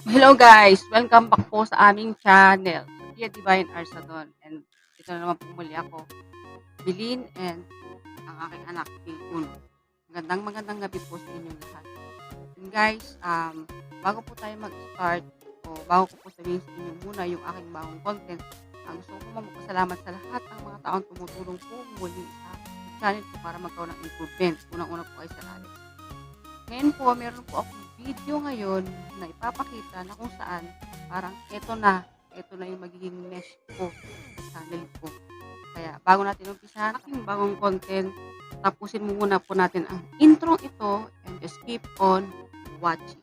Hello guys! Welcome back po sa aming channel, Sophia Divine Arsadon. And ito na naman po muli ako, Bilin, and ang aking anak, Pilkun. Magandang gabi po sa inyong lahat. And guys, bago po tayo mag-start, o bago ko po sabihin sa inyo muna yung aking bagong content, gusto ko po magpasalamat sa lahat ng mga taong tumutulong po muli sa channel ko para magkaroon ng improvement. Unang-una po ay Sir Alex. Ngayon po, meron po akong video ngayon na ipapakita na kung saan parang ito na yung magiging mesh ko sa channel ko. Kaya bago natin umpisahan aking bagong content, tapusin muna po natin ang intro ito and just keep on watching.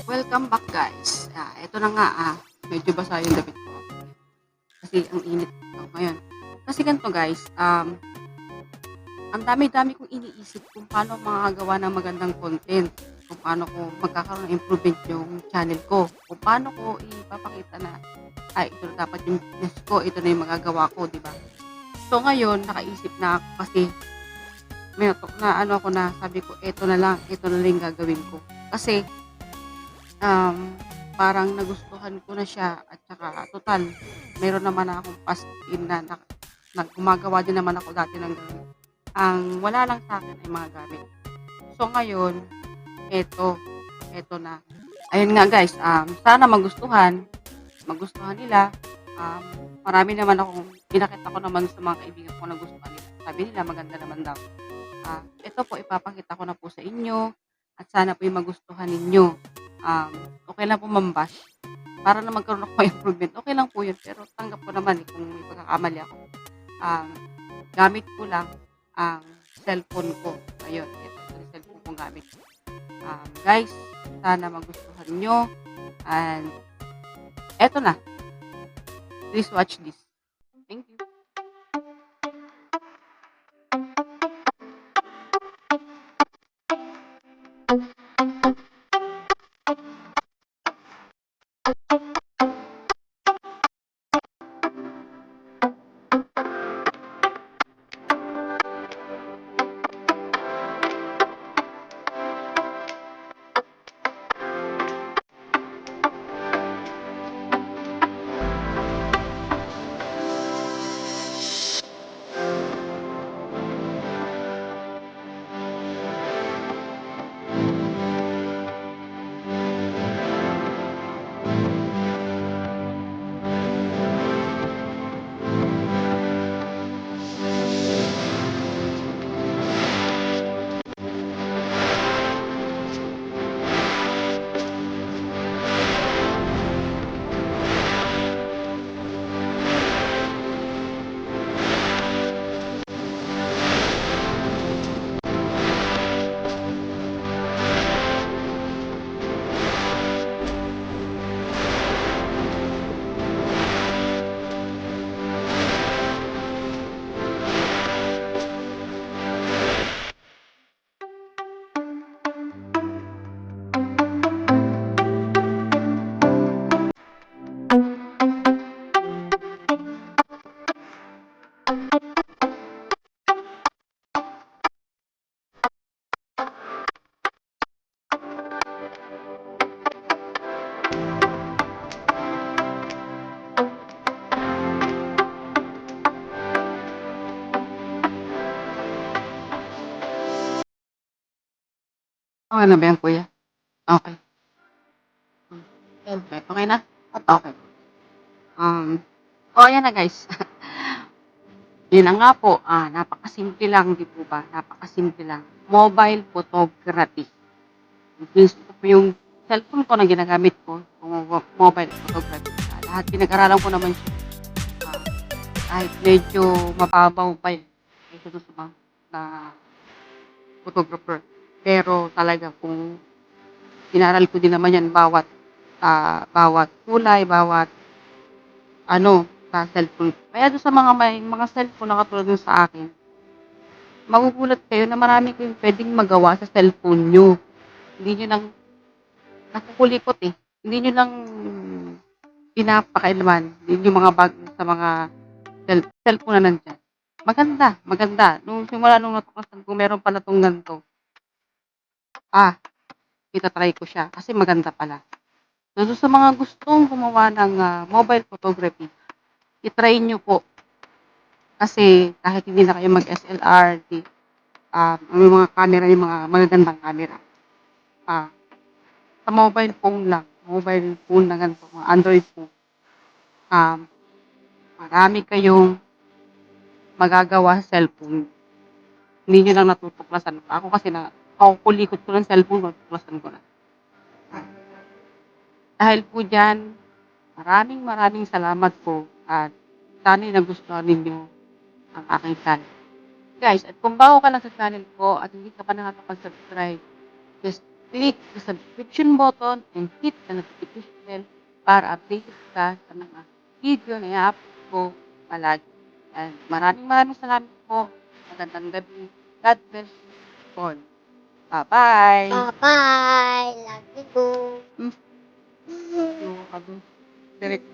Welcome back guys. Ito na nga, medyo basa yung damit ko. Kasi ang init ko ngayon. Kasi ganito guys, ang dami-dami kong iniisip kung paano makagawa ng magandang content, kung paano ko magkakaroon ng improvement yung channel ko, kung paano ko ipapakita na ito na dapat yung business ko, ito na yung magagawa ko, di ba? So ngayon, nakaisip na ako kasi sabi ko, ito na lang yung gagawin ko. Kasi parang nagustuhan ko na siya at saka total, meron naman akong past in na gumagawa din naman ako dati ng ganun. Ang wala lang sa akin ay mga gamit. So ngayon, eto na. Ayun nga guys, sana magustuhan nila. Marami naman akong pinakita ko naman sa mga kaibigan ko na gustuhan nila. Sabi nila maganda naman daw. Ito po ipapakita ko na po sa inyo at sana po yung magustuhan ninyo. Okay lang po mambash. Para na magkaroon ako ng improvement. Okay lang po yun. Pero tanggap ko naman kung may pagkakamali ako. Gamit ko lang ang cellphone ko. Ayun, ito yung cellphone kong gamit. Guys, sana magustuhan nyo. And, eto na. Please watch this. Thank you. Okay na ba yan, kuya? Okay. Okay na? At okay. Ayan na guys. Yun na nga po, napakasimple lang, di po ba? Napakasimple lang. Mobile photography. Ito po yung cellphone ko na ginagamit ko, mobile photography. Lahat pinag-aralan ko naman siya. Kahit medyo mababaw pa yun. Kaysa sa mga na photographer. Pero talaga kung inaral ko din naman yan bawat bawat kulay, bawat ano, sa cellphone. Kaya do'n sa mga may mga cellphone na katulad nung sa akin, magugulat kayo na marami kayong puwedeng magawa sa cellphone niyo. Hindi niyo lang nakukulikot, eh. Hindi niyo lang pinapakailaman yung mga sa mga cellphone na nandiyan. Maganda, maganda. Nung simula nung natuklasan ko meron pala 'tong ganito, ah, ita-try ko siya kasi maganda pala. So, dun sa mga gustong gumawa ng, mobile photography, i-try niyo po. Kasi kahit hindi na kayo mag-SLR, may mga camera, yung mga magagandang camera. Ah, sa mobile phone na ganito, mga Android phone, um, marami kayong magagawa sa cellphone. Hindi niyo lang natutuklasan. Ako kasi nakukulikot ko ng cellphone, natutuklasan ko na. Dahil po diyan, maraming salamat po at sana'y nagustuhan ninyo ang aking channel. Guys, at kung bago ka lang sa channel ko at hindi ka pa nakakapag-subscribe, just click the subscription button and hit the notification bell para updated ka sa mga video na i-upload ko palagi. And maraming salamat po. Magandang gabi. God bless you all. Bye-bye! Bye-bye. Love you. Hmm, yung ano, direct